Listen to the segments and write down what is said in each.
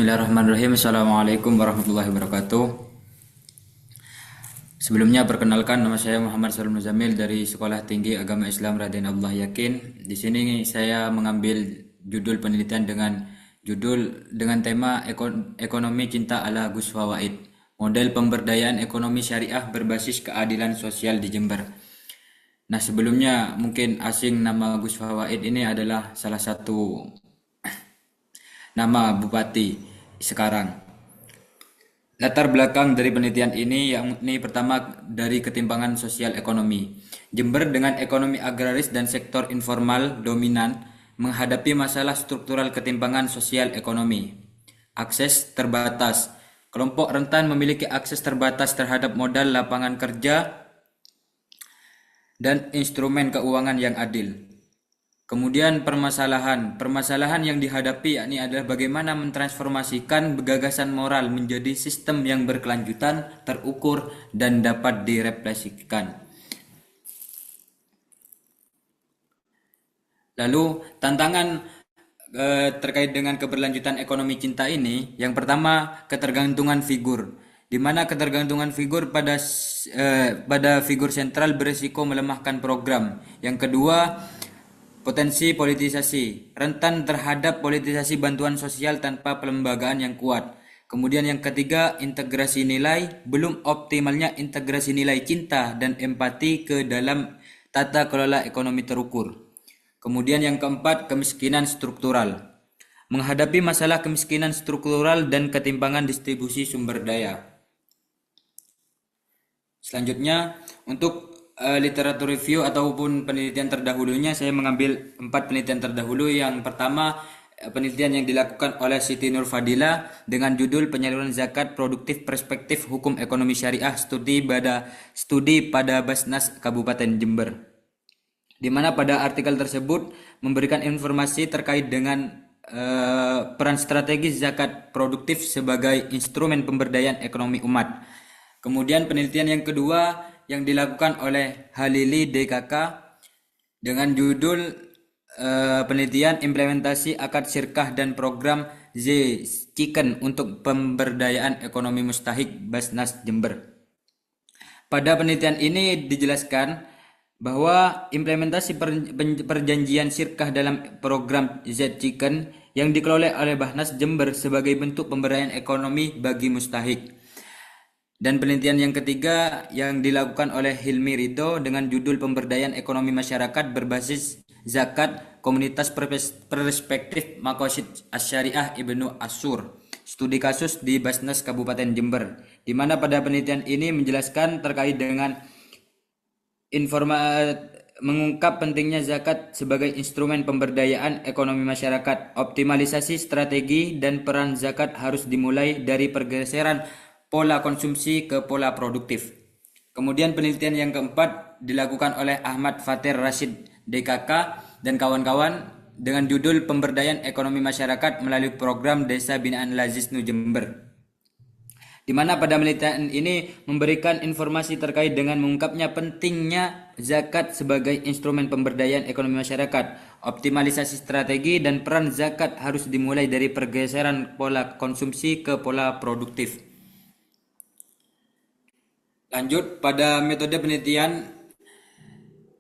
Bismillahirrahmanirrahim. Assalamualaikum warahmatullahi wabarakatuh. Sebelumnya perkenalkan, nama saya Muhammad Salim Muzamil dari Sekolah Tinggi Agama Islam Raden Abdullah Yakin. Di sini saya mengambil judul penelitian dengan tema Ekonomi Cinta ala Gus Fawaid, model pemberdayaan ekonomi syariah berbasis keadilan sosial di Jember. Nah, sebelumnya mungkin asing nama Gus Fawaid ini adalah salah satu nama bupati sekarang. Latar belakang dari penelitian ini yakni pertama dari ketimpangan sosial ekonomi. Jember dengan ekonomi agraris dan sektor informal dominan menghadapi masalah struktural ketimpangan sosial ekonomi. Akses terbatas. Kelompok rentan memiliki akses terbatas terhadap modal lapangan kerja dan instrumen keuangan yang adil. Kemudian permasalahan yang dihadapi yakni adalah bagaimana mentransformasikan gagasan moral menjadi sistem yang berkelanjutan, terukur, dan dapat direfleksikan. Lalu tantangan terkait dengan keberlanjutan ekonomi cinta ini, yang pertama ketergantungan figur, di mana ketergantungan figur pada figur sentral berisiko melemahkan program. Yang kedua, potensi politisasi, rentan terhadap politisasi bantuan sosial tanpa pelembagaan yang kuat. Kemudian yang ketiga, integrasi nilai, belum optimalnya integrasi nilai cinta dan empati ke dalam tata kelola ekonomi terukur. Kemudian yang keempat, kemiskinan struktural. Menghadapi masalah kemiskinan struktural dan ketimpangan distribusi sumber daya. Selanjutnya, untuk literatur review ataupun penelitian terdahulunya, saya mengambil 4 penelitian terdahulu. Yang pertama, penelitian yang dilakukan oleh Siti Nur Fadila dengan judul Penyaluran Zakat Produktif Perspektif Hukum Ekonomi Syariah Studi pada Basnas Kabupaten Jember, di mana pada artikel tersebut memberikan informasi terkait dengan peran strategis zakat produktif sebagai instrumen pemberdayaan ekonomi umat. Kemudian penelitian yang kedua yang dilakukan oleh Halili DKK dengan judul penelitian implementasi akad syirkah dan program Z-Chicken untuk pemberdayaan ekonomi mustahik Basnas Jember. Pada penelitian ini dijelaskan bahwa implementasi perjanjian syirkah dalam program Z-Chicken yang dikelola oleh Basnas Jember sebagai bentuk pemberdayaan ekonomi bagi mustahik. Dan penelitian yang ketiga yang dilakukan oleh Hilmi Ridho dengan judul Pemberdayaan Ekonomi Masyarakat Berbasis Zakat Komunitas Perspektif Maqasid Asy-Syariah Ibnu Asyur, studi kasus di Basnas Kabupaten Jember, di mana pada penelitian ini menjelaskan terkait dengan mengungkap pentingnya zakat sebagai instrumen pemberdayaan ekonomi masyarakat. Optimalisasi strategi dan peran zakat harus dimulai dari pergeseran pola konsumsi ke pola produktif. Kemudian penelitian yang keempat dilakukan oleh Ahmad Fatir Rashid DKK dan kawan-kawan dengan judul Pemberdayaan Ekonomi Masyarakat melalui program Desa Binaan Lazisnu Jember, di mana pada penelitian ini memberikan informasi terkait dengan mengungkapnya pentingnya zakat sebagai instrumen pemberdayaan ekonomi masyarakat. Optimalisasi strategi dan peran zakat harus dimulai dari pergeseran pola konsumsi ke pola produktif. Lanjut pada metode penelitian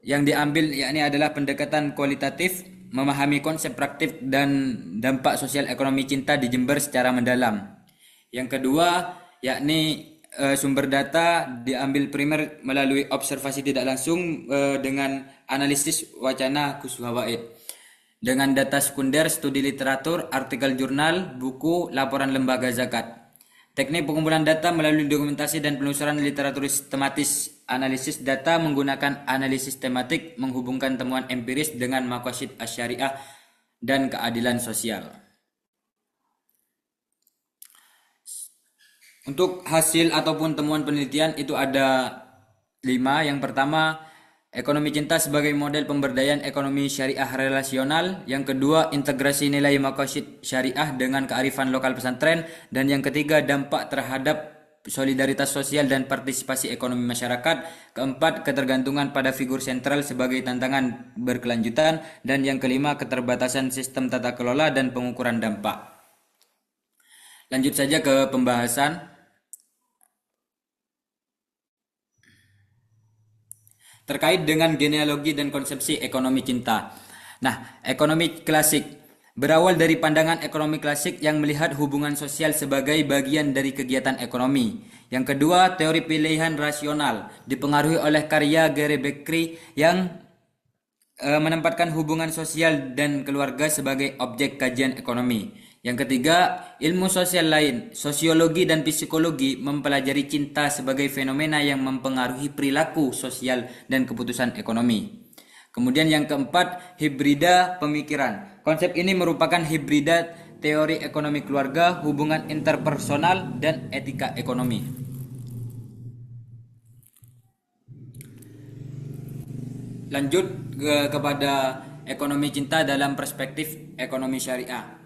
yang diambil yakni adalah pendekatan kualitatif, memahami konsep praktik dan dampak sosial ekonomi cinta di Jember secara mendalam. Yang kedua yakni sumber data diambil primer melalui observasi tidak langsung dengan analisis wacana Gus Fawaid, dengan data sekunder, studi literatur, artikel jurnal, buku, laporan lembaga zakat. Teknik pengumpulan data melalui dokumentasi dan penelusuran literatur sistematis. Analisis data menggunakan analisis tematik menghubungkan temuan empiris dengan maqasid asy-syariah dan keadilan sosial. Untuk hasil ataupun temuan penelitian itu ada 5. Yang pertama, ekonomi cinta sebagai model pemberdayaan ekonomi syariah relasional. Yang kedua, integrasi nilai maqasid syariah dengan kearifan lokal pesantren. Dan yang ketiga, dampak terhadap solidaritas sosial dan partisipasi ekonomi masyarakat. Keempat, ketergantungan pada figur sentral sebagai tantangan berkelanjutan. Dan yang kelima, keterbatasan sistem tata kelola dan pengukuran dampak. Lanjut saja ke pembahasan terkait dengan genealogi dan konsepsi ekonomi cinta. Nah, ekonomi klasik berawal dari pandangan ekonomi klasik yang melihat hubungan sosial sebagai bagian dari kegiatan ekonomi. Yang kedua, teori pilihan rasional dipengaruhi oleh karya Gary Beckery yang menempatkan hubungan sosial dan keluarga sebagai objek kajian ekonomi. Yang ketiga, ilmu sosial lain, sosiologi dan psikologi mempelajari cinta sebagai fenomena yang mempengaruhi perilaku sosial dan keputusan ekonomi. Kemudian yang keempat, hibrida pemikiran. Konsep ini merupakan hibrida teori ekonomi keluarga, hubungan interpersonal, dan etika ekonomi. Lanjut kepada ekonomi cinta dalam perspektif ekonomi syariah.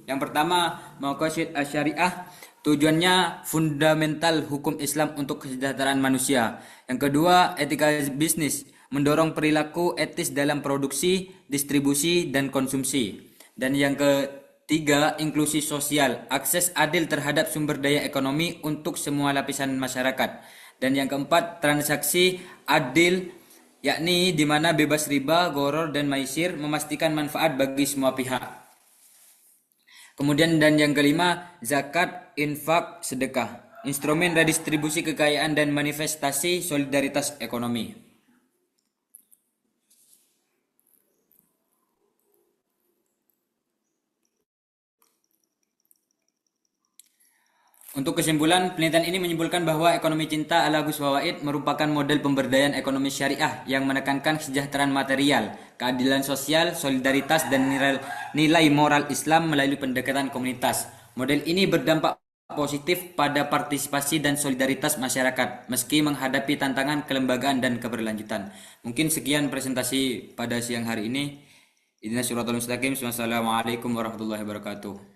Yang pertama, maqasid syariah, tujuannya fundamental hukum Islam untuk kesejahteraan manusia. Yang kedua, etika bisnis, mendorong perilaku etis dalam produksi, distribusi, dan konsumsi. Dan yang ketiga, inklusi sosial, akses adil terhadap sumber daya ekonomi untuk semua lapisan masyarakat. Dan yang keempat, transaksi adil, yakni di mana bebas riba, gharar, dan maisir, memastikan manfaat bagi semua pihak. Kemudian dan yang kelima, zakat, infak, sedekah, instrumen redistribusi kekayaan dan manifestasi solidaritas ekonomi. Untuk kesimpulan, penelitian ini menyimpulkan bahwa ekonomi cinta ala Gus Wawaid merupakan model pemberdayaan ekonomi syariah yang menekankan kesejahteraan material, keadilan sosial, solidaritas, dan nilai moral Islam melalui pendekatan komunitas. Model ini berdampak positif pada partisipasi dan solidaritas masyarakat, meski menghadapi tantangan kelembagaan dan keberlanjutan. Mungkin sekian presentasi pada siang hari ini. Ihdinas siratal mustaqim. Wassalamualaikum warahmatullahi wabarakatuh.